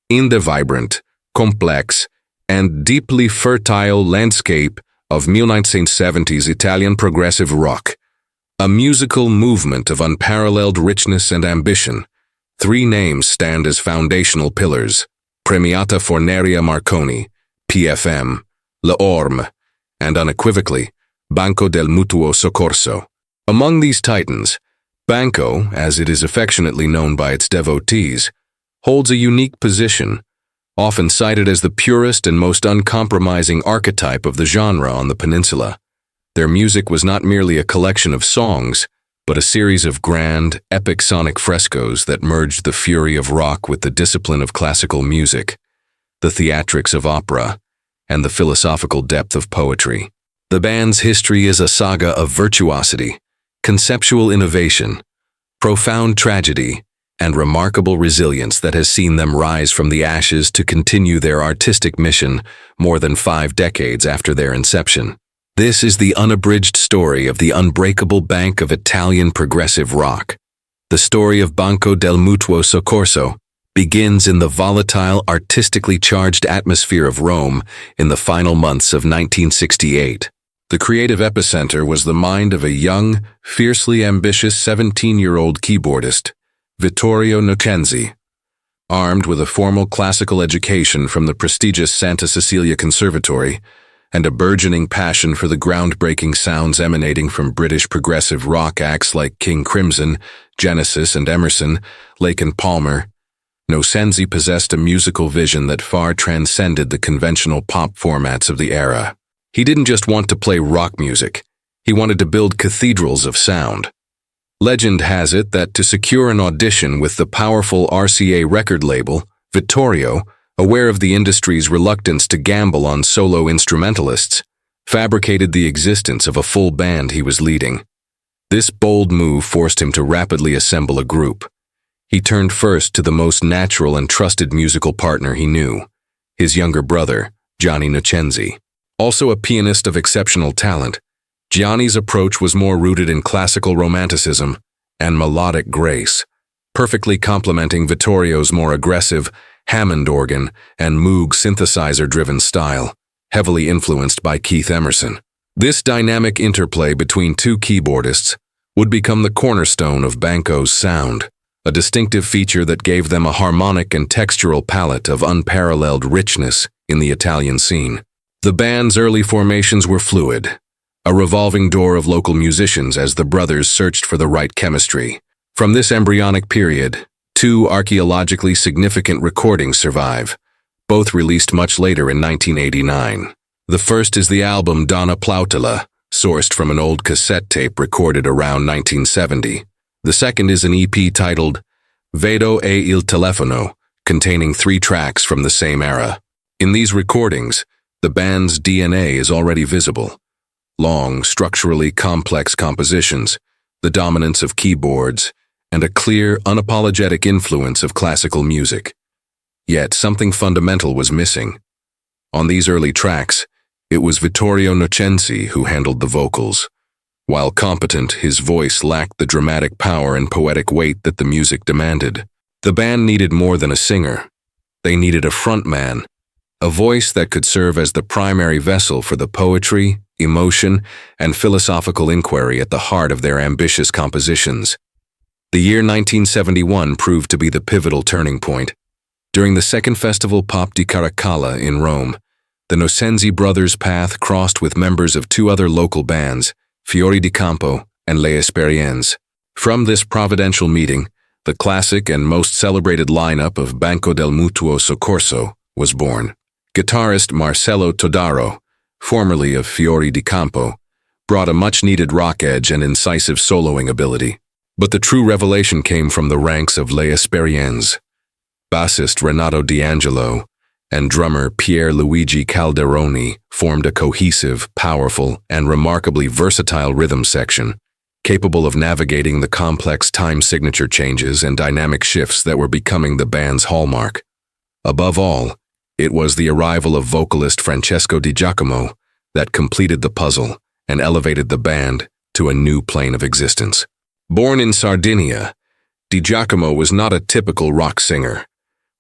in the vibrant, complex, and deeply fertile landscape of 1970s Italian progressive rock, a musical movement of unparalleled richness and ambition. Three names stand as foundational pillars: Premiata Forneria Marconi, PFM, Le Orme, and unequivocally, Banco del Mutuo Soccorso. Among these titans, Banco, as it is affectionately known by its devotees, holds a unique position, often cited as the purest and most uncompromising archetype of the genre on the peninsula. Their music was not merely a collection of songs, but a series of grand, epic sonic frescoes that merged the fury of rock with the discipline of classical music, the theatrics of opera, and the philosophical depth of poetry. The band's history is a saga of virtuosity, conceptual innovation, profound tragedy, and remarkable resilience that has seen them rise from the ashes to continue their artistic mission more than 5 decades after their inception. This is the unabridged story of the unbreakable bank of Italian progressive rock. The story of Banco del Mutuo Soccorso begins in the volatile, artistically charged atmosphere of Rome in the final months of 1968. The creative epicenter was the mind of a young, fiercely ambitious 17-year-old keyboardist, Vittorio Nocenzi. Armed with a formal classical education from the prestigious Santa Cecilia Conservatory and a burgeoning passion for the groundbreaking sounds emanating from British progressive rock acts like King Crimson, Genesis, and Emerson, Lake and Palmer, Nocenzi possessed a musical vision that far transcended the conventional pop formats of the era. He didn't just want to play rock music, he wanted to build cathedrals of sound. Legend has it that to secure an audition with the powerful RCA record label, Vittorio, aware of the industry's reluctance to gamble on solo instrumentalists, fabricated the existence of a full band he was leading. This bold move forced him to rapidly assemble a group. He turned first to the most natural and trusted musical partner he knew, his younger brother, Gianni Nocenzi. Also a pianist of exceptional talent, Gianni's approach was more rooted in classical romanticism and melodic grace, perfectly complementing Vittorio's more aggressive Hammond organ and Moog synthesizer-driven style, heavily influenced by Keith Emerson. This dynamic interplay between two keyboardists would become the cornerstone of Banco'S sound, a distinctive feature that gave them a harmonic and textural palette of unparalleled richness in the Italian scene. The band's early formations were fluid, a revolving door of local musicians as the brothers searched for the right chemistry. From this embryonic period, 2 archaeologically significant recordings survive, both released much later in 1989. The first is the album Donna Plautula, sourced from an old cassette tape recorded around 1970. The second is an EP titled Vedo e il telefono, containing 3 tracks from the same era. In these recordings, the band's DNA is already visible. Long, structurally complex compositions, the dominance of keyboards, and a clear, unapologetic influence of classical music. Yet something fundamental was missing. On these early tracks, it was Vittorio Nocenzi who handled the vocals. While competent, his voice lacked the dramatic power and poetic weight that the music demanded. The band needed more than a singer. They needed a frontman, a voice that could serve as the primary vessel for the poetry, emotion, and philosophical inquiry at the heart of their ambitious compositions. The year 1971 proved to be the pivotal turning point. During the second festival Pop di Caracalla in Rome, the Nocenzi brothers' path crossed with members of 2 other local bands, Fiori di Campo and Le Esperienze. From this providential meeting, the classic and most celebrated lineup of Banco del Mutuo Soccorso was born. Guitarist Marcello Todaro, formerly of Fiori di Campo, brought a much-needed rock edge and incisive soloing ability. But the true revelation came from the ranks of Le Esperienze. Bassist Renato D'Angelo and drummer Pierluigi Calderoni formed a cohesive, powerful, and remarkably versatile rhythm section, capable of navigating the complex time signature changes and dynamic shifts that were becoming the band's hallmark. Above all, it was the arrival of vocalist Francesco Di Giacomo that completed the puzzle and elevated the band to a new plane of existence. Born in Sardinia, Di Giacomo was not a typical rock singer.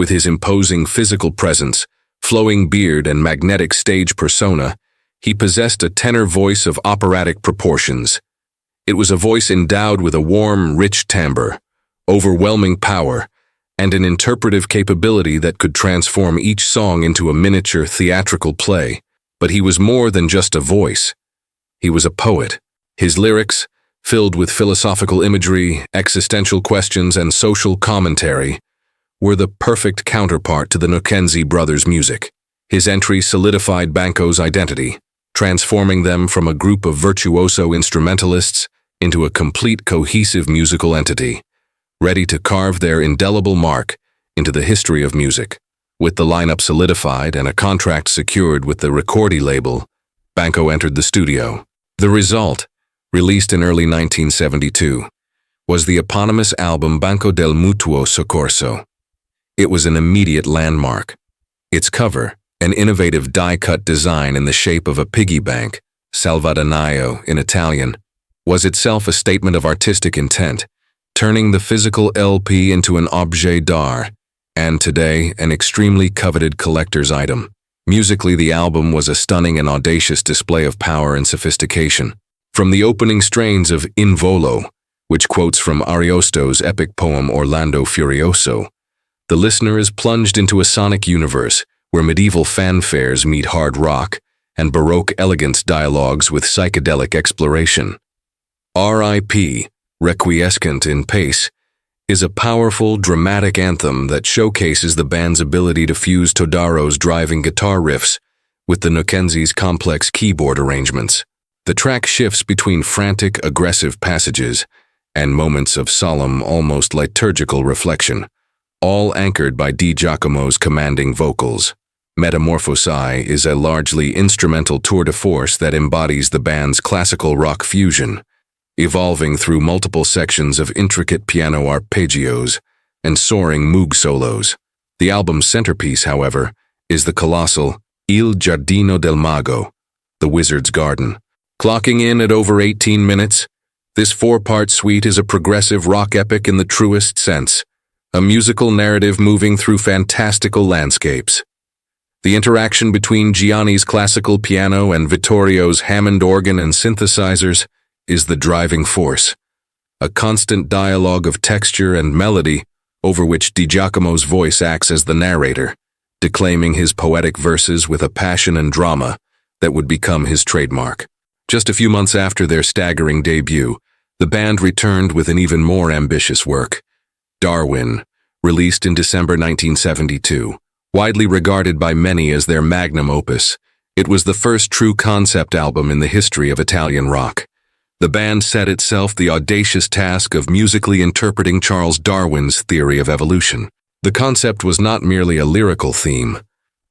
With his imposing physical presence, flowing beard, and magnetic stage persona, he possessed a tenor voice of operatic proportions. It was a voice endowed with a warm, rich timbre, overwhelming power, and an interpretive capability that could transform each song into a miniature theatrical play. But he was more than just a voice. He was a poet. His lyrics, filled with philosophical imagery, existential questions, and social commentary, were the perfect counterpart to the Mackenzie brothers' music. His entry solidified Banco'S identity, transforming them from a group of virtuoso instrumentalists into a complete cohesive musical entity, ready to carve their indelible mark into the history of music. With the lineup solidified and a contract secured with the Ricordi label, Banco entered the studio. The result, released in early 1972, was the eponymous album Banco del Mutuo Soccorso. It was an immediate landmark. Its cover, an innovative die-cut design in the shape of a piggy bank, salvadanaio in Italian, was itself a statement of artistic intent, turning the physical LP into an objet d'art, and today an extremely coveted collector's item. Musically, the album was a stunning and audacious display of power and sophistication. From the opening strains of In Volo, which quotes from Ariosto's epic poem Orlando Furioso, the listener is plunged into a sonic universe where medieval fanfares meet hard rock and Baroque elegance dialogues with psychedelic exploration. R.I.P., Requiescant in Pace, is a powerful, dramatic anthem that showcases the band's ability to fuse Todaro's driving guitar riffs with the Mackenzie's complex keyboard arrangements. The track shifts between frantic, aggressive passages and moments of solemn, almost liturgical reflection, all anchored by Di Giacomo's commanding vocals. Metamorphosi is a largely instrumental tour de force that embodies the band's classical rock fusion, evolving through multiple sections of intricate piano arpeggios and soaring moog solos. The album's centerpiece, however, is the colossal Il Giardino del Mago, The Wizard's Garden. Clocking in at over 18 minutes, this four-part suite is a progressive rock epic in the truest sense, a musical narrative moving through fantastical landscapes. The interaction between Gianni's classical piano and Vittorio's Hammond organ and synthesizers is the driving force, a constant dialogue of texture and melody over which Di Giacomo's voice acts as the narrator, declaiming his poetic verses with a passion and drama that would become his trademark. Just a few months after their staggering debut, the band returned with an even more ambitious work, Darwin, released in December 1972. Widely regarded by many as their magnum opus, it was the first true concept album in the history of Italian rock. The band set itself the audacious task of musically interpreting Charles Darwin's theory of evolution. The concept was not merely a lyrical theme,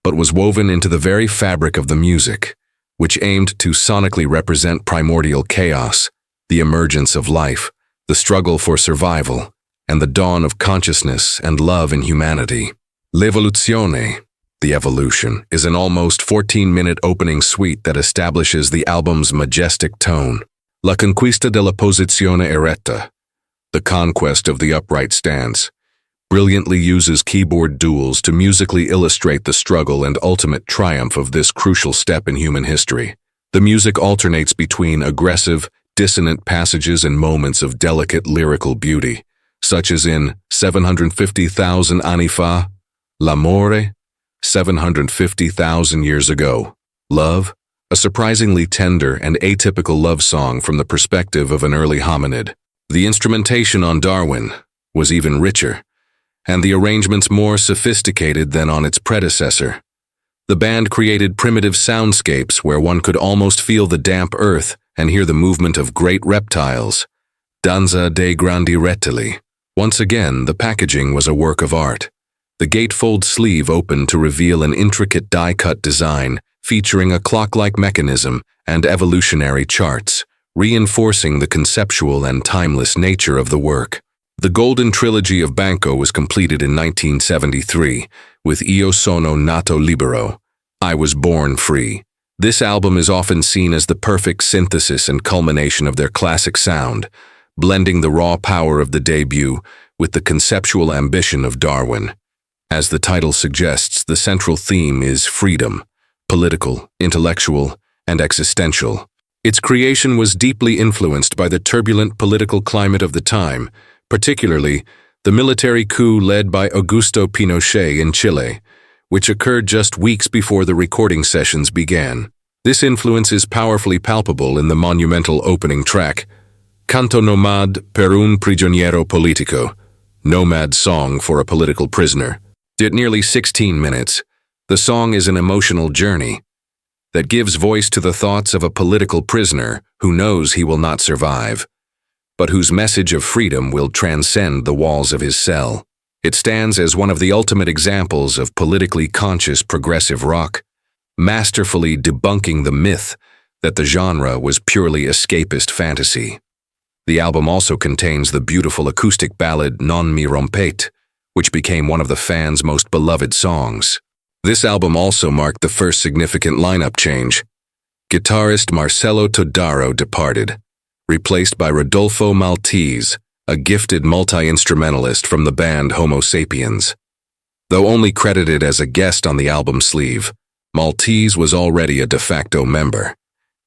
but was woven into the very fabric of the music, which aimed to sonically represent primordial chaos, the emergence of life, the struggle for survival, and the dawn of consciousness and love in humanity. L'Evoluzione, The Evolution, is an almost 14-minute opening suite that establishes the album's majestic tone. La Conquista della Posizione Eretta, The Conquest of the Upright Stance, brilliantly uses keyboard duels to musically illustrate the struggle and ultimate triumph of this crucial step in human history. The music alternates between aggressive, dissonant passages and moments of delicate lyrical beauty, such as in 750,000 anni fa, L'amore, 750,000 years ago, Love, a surprisingly tender and atypical love song from the perspective of an early hominid. The instrumentation on Darwin was even richer, and the arrangements more sophisticated than on its predecessor. The band created primitive soundscapes where one could almost feel the damp earth and hear the movement of great reptiles. Danza dei grandi rettili. Once again, the packaging was a work of art. The gatefold sleeve opened to reveal an intricate die-cut design featuring a clock-like mechanism and evolutionary charts, reinforcing the conceptual and timeless nature of the work. The Golden Trilogy of Banco was completed in 1973 with Io sono nato libero, I Was Born Free. This album is often seen as the perfect synthesis and culmination of their classic sound, blending the raw power of the debut with the conceptual ambition of Darwin. As the title suggests, the central theme is freedom, political, intellectual, and existential. Its creation was deeply influenced by the turbulent political climate of the time, particularly the military coup led by Augusto Pinochet in Chile, which occurred just weeks before the recording sessions began. This influence is powerfully palpable in the monumental opening track, Canto Nomad per un prigioniero politico, Nomad Song for a Political Prisoner. At nearly 16 minutes, the song is an emotional journey that gives voice to the thoughts of a political prisoner who knows he will not survive, but whose message of freedom will transcend the walls of his cell. It stands as one of the ultimate examples of politically conscious progressive rock, masterfully debunking the myth that the genre was purely escapist fantasy. The album also contains the beautiful acoustic ballad Non mi rompete, which became one of the fans' most beloved songs. This album also marked the first significant lineup change. Guitarist Marcelo Todaro departed, replaced by Rodolfo Maltese, a gifted multi-instrumentalist from the band Homo Sapiens. Though only credited as a guest on the album sleeve, Maltese was already a de facto member,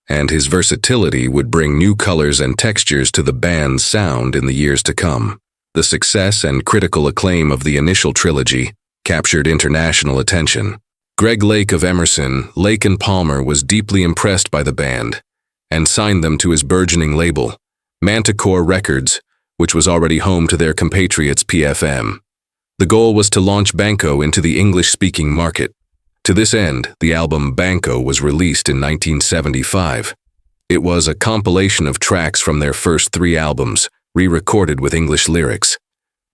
and his versatility would bring new colors and textures to the band's sound in the years to come. The success and critical acclaim of the initial trilogy captured international attention. Greg Lake of Emerson, Lake & Palmer was deeply impressed by the band and signed them to his burgeoning label, Manticore Records, which was already home to their compatriots PFM. The goal was to launch Banco into the English-speaking market. To this end, the album Banco was released in 1975. It was a compilation of tracks from their first 3 albums, re-recorded with English lyrics.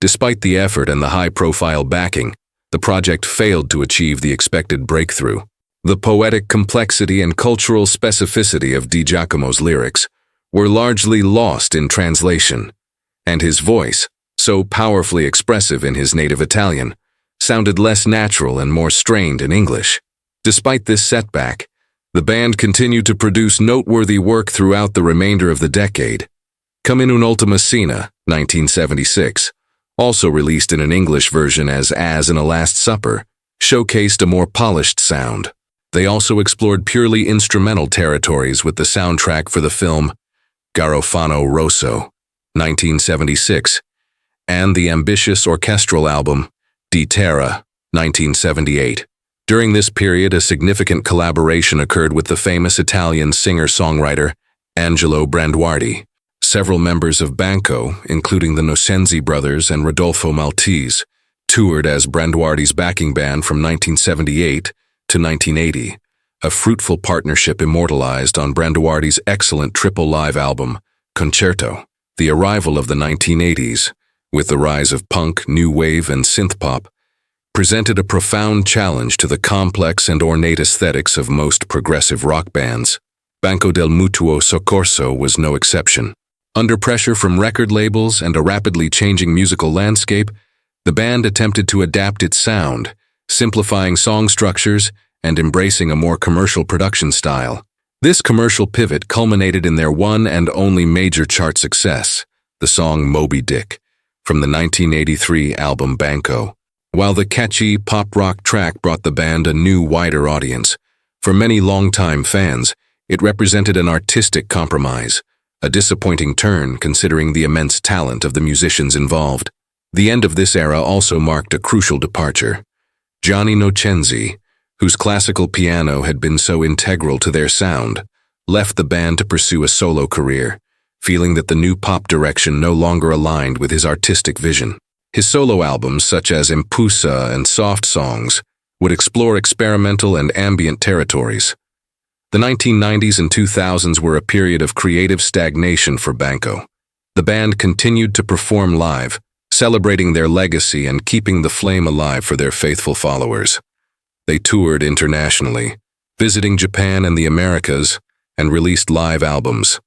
Despite the effort and the high-profile backing, the project failed to achieve the expected breakthrough. The poetic complexity and cultural specificity of Di Giacomo's lyrics were largely lost in translation, and his voice, so powerfully expressive in his native Italian, sounded less natural and more strained in English. Despite this setback, the band continued to produce noteworthy work throughout the remainder of the decade. Come in Un'Ultima Cena, 1976, also released in an English version as in a Last Supper, showcased a more polished sound. They also explored purely instrumental territories with the soundtrack for the film Garofano Rosso, 1976, and the ambitious orchestral album Di Terra, 1978. During this period, a significant collaboration occurred with the famous Italian singer-songwriter Angelo Branduardi. Several members of Banco, including the Nocenzi brothers and Rodolfo Maltese, toured as Branduardi's backing band from 1978 to 1980, a fruitful partnership immortalized on Branduardi's excellent triple live album, Concerto. The arrival of the 1980s, with the rise of punk, new wave, and synthpop, presented a profound challenge to the complex and ornate aesthetics of most progressive rock bands. Banco del Mutuo Soccorso was no exception. Under pressure from record labels and a rapidly changing musical landscape, the band attempted to adapt its sound, simplifying song structures and embracing a more commercial production style. This commercial pivot culminated in their one and only major chart success, the song Moby Dick, from the 1983 album Banco. While the catchy pop-rock track brought the band a new, wider audience, for many longtime fans, it represented an artistic compromise, a disappointing turn considering the immense talent of the musicians involved. The end of this era also marked a crucial departure. Gianni Nocenzi, whose classical piano had been so integral to their sound, left the band to pursue a solo career, feeling that the new pop direction no longer aligned with his artistic vision. His solo albums, such as Impusa and Soft Songs, would explore experimental and ambient territories. The 1990s and 2000s were a period of creative stagnation for Banco. The band continued to perform live, celebrating their legacy and keeping the flame alive for their faithful followers. They toured internationally, visiting Japan and the Americas, and released live albums.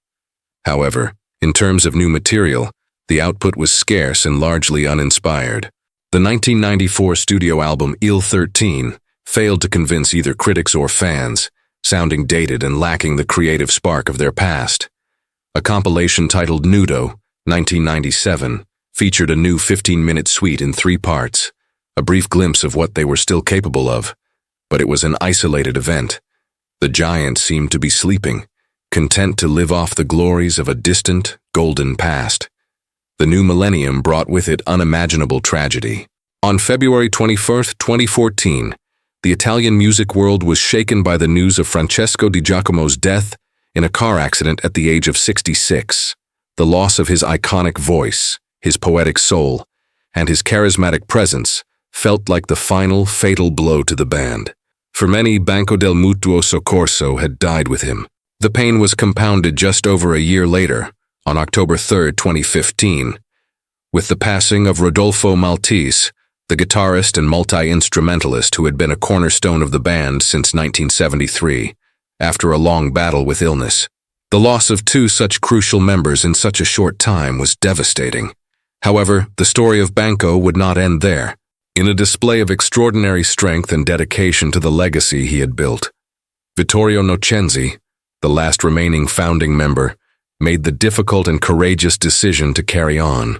However, in terms of new material, the output was scarce and largely uninspired. The 1994 studio album Il 13 failed to convince either critics or fans, sounding dated and lacking the creative spark of their past. A compilation titled Nudo, 1997, featured a new 15-minute suite in 3 parts, a brief glimpse of what they were still capable of, but it was an isolated event. The giant seemed to be sleeping, content to live off the glories of a distant, golden past. The new millennium brought with it unimaginable tragedy. On February 21st, 2014, the Italian music world was shaken by the news of Francesco Di Giacomo's death in a car accident at the age of 66. The loss of his iconic voice, his poetic soul, and his charismatic presence felt like the final, fatal blow to the band. For many, Banco del Mutuo Soccorso had died with him. The pain was compounded just over a year later, on October 3, 2015, with the passing of Rodolfo Maltese, the guitarist and multi-instrumentalist who had been a cornerstone of the band since 1973, after a long battle with illness. The loss of two such crucial members in such a short time was devastating. However, the story of Banco would not end there. In a display of extraordinary strength and dedication to the legacy he had built, Vittorio Nocenzi, the last remaining founding member, made the difficult and courageous decision to carry on.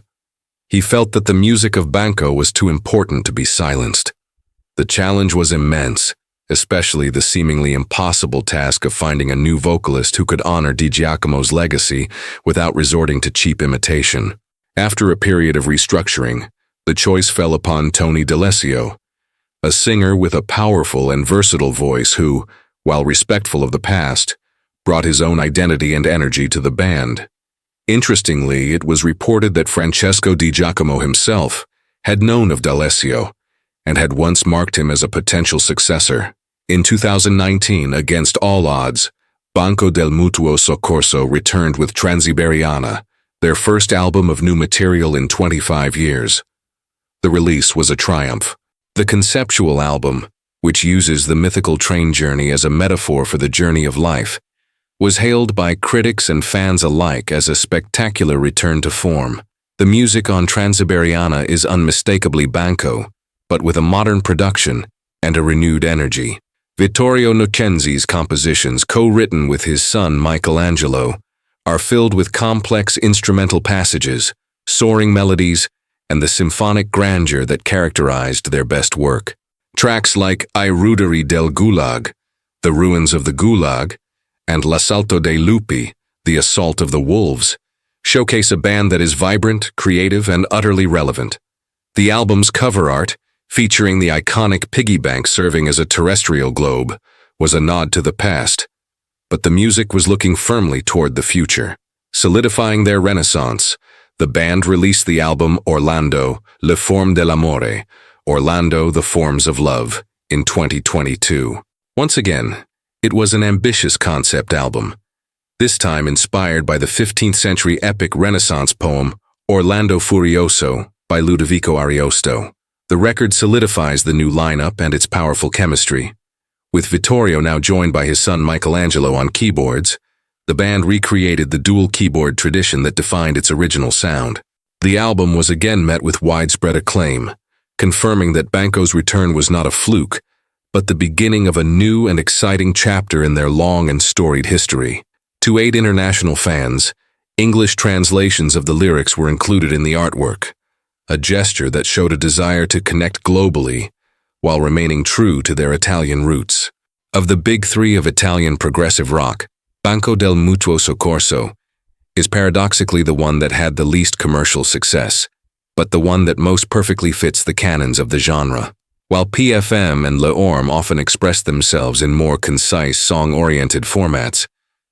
He felt that the music of Banco was too important to be silenced. The challenge was immense, especially the seemingly impossible task of finding a new vocalist who could honor Di Giacomo's legacy without resorting to cheap imitation. After a period of restructuring, the choice fell upon Tony D'Alessio, a singer with a powerful and versatile voice who, while respectful of the past, brought his own identity and energy to the band. Interestingly, it was reported that Francesco Di Giacomo himself had known of D'Alessio and had once marked him as a potential successor. In 2019, against all odds, Banco del Mutuo Soccorso returned with Transiberiana, their first album of new material in 25 years. The release was a triumph. The conceptual album, which uses the mythical train journey as a metaphor for the journey of life, was hailed by critics and fans alike as a spectacular return to form. The music on Transiberiana is unmistakably Banco, but with a modern production and a renewed energy. Vittorio Nocenzi's compositions, co-written with his son Michelangelo, are filled with complex instrumental passages, soaring melodies, and the symphonic grandeur that characterized their best work. Tracks like I Ruderi del Gulag, The Ruins of the Gulag, and L'Assalto dei Lupi, The Assault of the Wolves, showcase a band that is vibrant, creative, and utterly relevant. The album's cover art, featuring the iconic piggy bank serving as a terrestrial globe, was a nod to the past, but the music was looking firmly toward the future. Solidifying their renaissance, the band released the album Orlando, Le Forme dell'Amore, Orlando, The Forms of Love, in 2022. Once again, it was an ambitious concept album, this time inspired by the 15th century epic Renaissance poem Orlando Furioso by Ludovico Ariosto. The record solidifies the new lineup and its powerful chemistry. With Vittorio now joined by his son Michelangelo on keyboards, the band recreated the dual keyboard tradition that defined its original sound. The album was again met with widespread acclaim, confirming that Banco's return was not a fluke, but the beginning of a new and exciting chapter in their long and storied history. To aid international fans, English translations of the lyrics were included in the artwork, a gesture that showed a desire to connect globally while remaining true to their Italian roots. Of the big three of Italian progressive rock, Banco del Mutuo Soccorso is paradoxically the one that had the least commercial success, but the one that most perfectly fits the canons of the genre. While PFM and L'Orme often express themselves in more concise, song-oriented formats,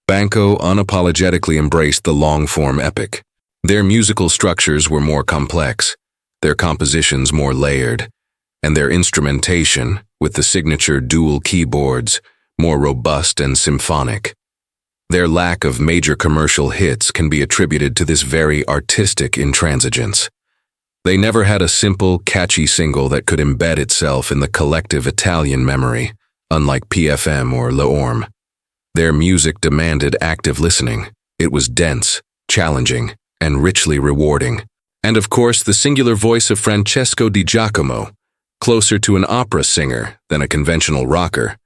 Banco unapologetically embraced the long-form epic. Their musical structures were more complex, their compositions more layered, and their instrumentation, with the signature dual keyboards, more robust and symphonic. Their lack of major commercial hits can be attributed to this very artistic intransigence. They never had a simple, catchy single that could embed itself in the collective Italian memory, unlike PFM or L'Orme. Their music demanded active listening. It was dense, challenging, and richly rewarding. And of course, the singular voice of Francesco Di Giacomo, closer to an opera singer than a conventional rocker,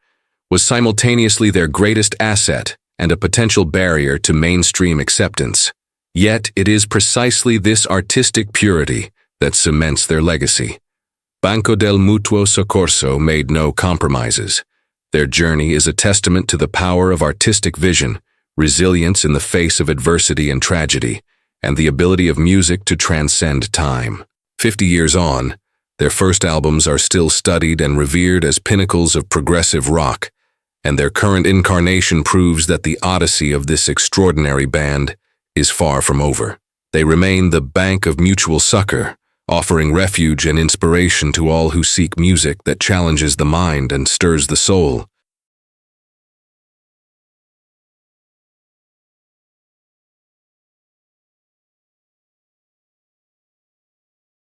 was simultaneously their greatest asset and a potential barrier to mainstream acceptance. Yet it is precisely this artistic purity that cements their legacy. Banco del Mutuo Soccorso made no compromises. Their journey is a testament to the power of artistic vision, resilience in the face of adversity and tragedy, and the ability of music to transcend time. 50 years on, their first albums are still studied and revered as pinnacles of progressive rock, and their current incarnation proves that the Odyssey of this extraordinary band is far from over. They remain the bank of mutual succor, offering refuge and inspiration to all who seek music that challenges the mind and stirs the soul.